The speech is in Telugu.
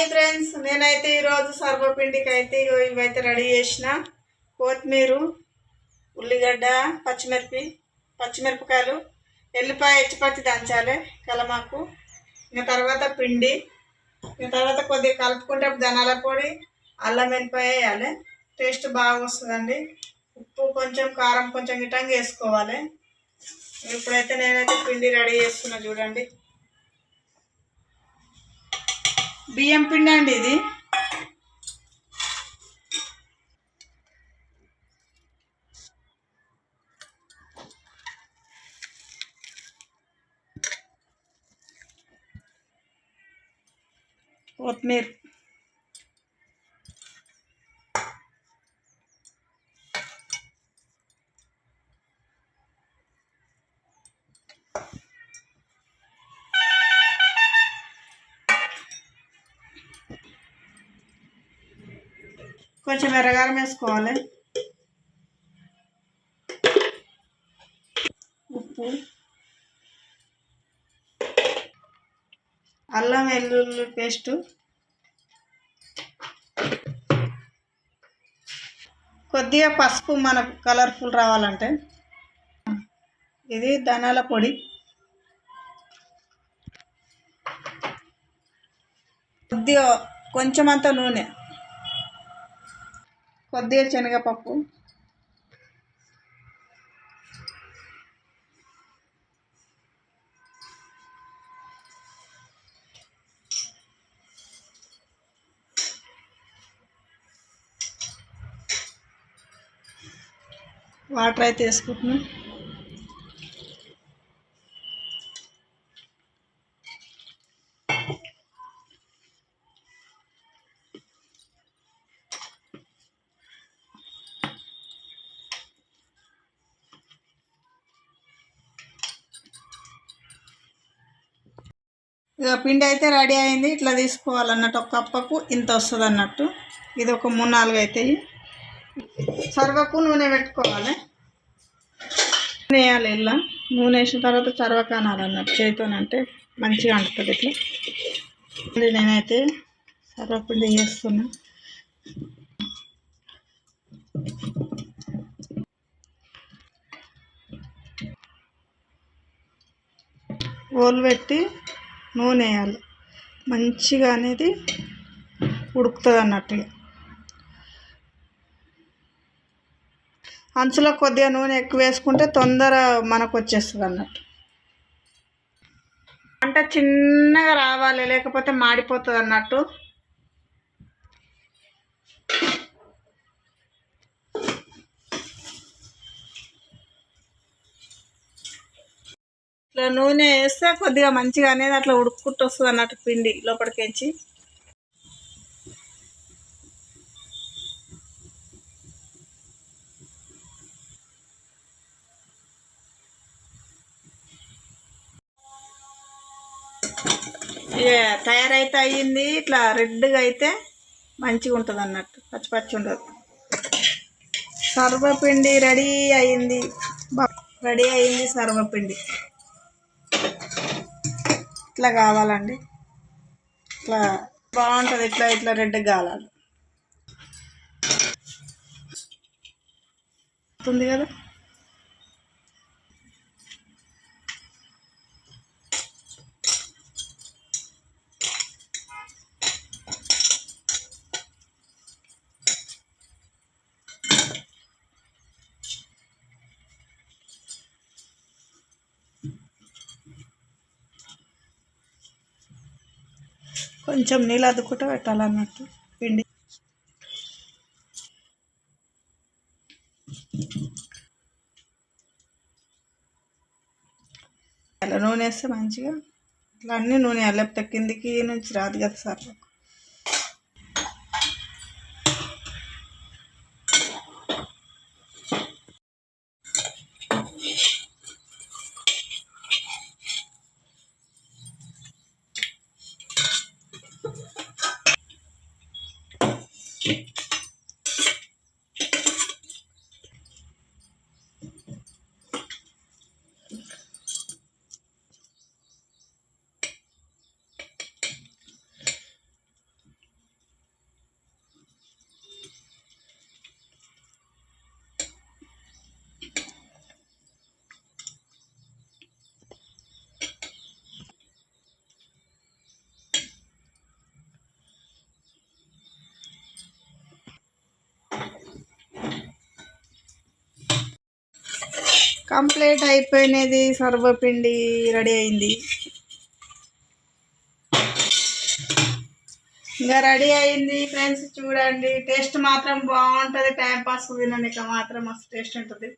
ఫ్రెండ్స్, నేనైతే ఈరోజు సర్వపిండికి అయితే ఇవైతే రెడీ చేసిన. కొత్తిమీర, ఉల్లిగడ్డ, పచ్చిమిరపకాయలు, ఎల్లిపాయ ఎచ్చిపచ్చి దంచాలి, కలమాకు. ఇంకా తర్వాత పిండి, ఇంకా తర్వాత కొద్దిగా కలుపుకుంటే ధనాల పొడి, అల్లం వెల్లిపాయ వేయాలి. టేస్ట్ బాగా వస్తుందండి. ఉప్పు కొంచెం, కారం కొంచెం గిట్టంగా వేసుకోవాలి. ఇప్పుడైతే నేనైతే పిండి రెడీ చేస్తున్నా. చూడండి, బియ్యం పిండి అండి ఇది. కొత్తిమీర, కొంచెం ఎర్రగారం వేసుకోవాలి, ఉప్పు, అల్లం వెల్లుల్లి పేస్టు, కొద్దిగా పసుపు మనకు కలర్ఫుల్ రావాలంటే. ఇది ధనాల పొడి, కొద్దిగా కొంచెం అంత నూనె, కొద్దిగా శనగపప్పు, వాటర్ అయితే వేసుకుంటున్నాం. ఇక పిండి అయితే రెడీ అయింది. ఇట్లా తీసుకోవాలన్నట్టు, ఒక కప్పకు ఇంత వస్తుంది అన్నట్టు. ఇది ఒక 3-4 అవుతాయి. సర్వకు నూనె పెట్టుకోవాలి. నూనె వేయాలి. ఇలా నూనె వేసిన తర్వాత సర్వకు అనాలన్నట్టు చేతితోనంటే మంచిగా అంటుంది. ఇట్లా నేనైతే సర్వపిండి చేస్తున్నా. ఓలు పెట్టి నూనె వేయాలి. మంచిగా అనేది ఉడుకుతుంది అన్నట్టుగా. అంచులో కొద్దిగా నూనె ఎక్కువ వేసుకుంటే తొందర మనకు వచ్చేస్తుంది అన్నట్టు. అంటే చిన్నగా రావాలి, లేకపోతే మాడిపోతుంది అన్నట్టు. ఇట్లా నూనె వేస్తే కొద్దిగా మంచిగా అనేది అట్లా ఉడుక్కుంటూ వస్తుంది అన్నట్టు పిండి లోపలికించి. ఇక తయారైతే అయ్యింది. ఇట్లా రెడ్గా అయితే మంచిగా ఉంటుంది అన్నట్టు, పచ్చి ఉండదు. సర్వపిండి రెడీ అయింది. సర్వపిండి ఇట్లా కావాలండి. ఇట్లా బాగుంటుంది. ఇట్లా రెడ్గా కావాలి ఉంటుంది కదా. కొంచెం నీళ్ళు అద్దుకుంటూ పెట్టాలన్నట్టు పిండి. అలా నూనె వేస్తే మంచిగా ఇట్లా అన్నీ నూనె లేకపోతే కిందికి నుంచి రాదు కదా సార్. కంప్లీట్ అయిపోయినది. సర్వపిండి రెడీ అయింది. ఇంకా రెడీ అయింది ఫ్రెండ్స్. చూడండి, టేస్ట్ మాత్రం బాగుంటుంది. టైం పాస్ తినడానికి మాత్రం మస్తు టేస్ట్ ఉంటుంది.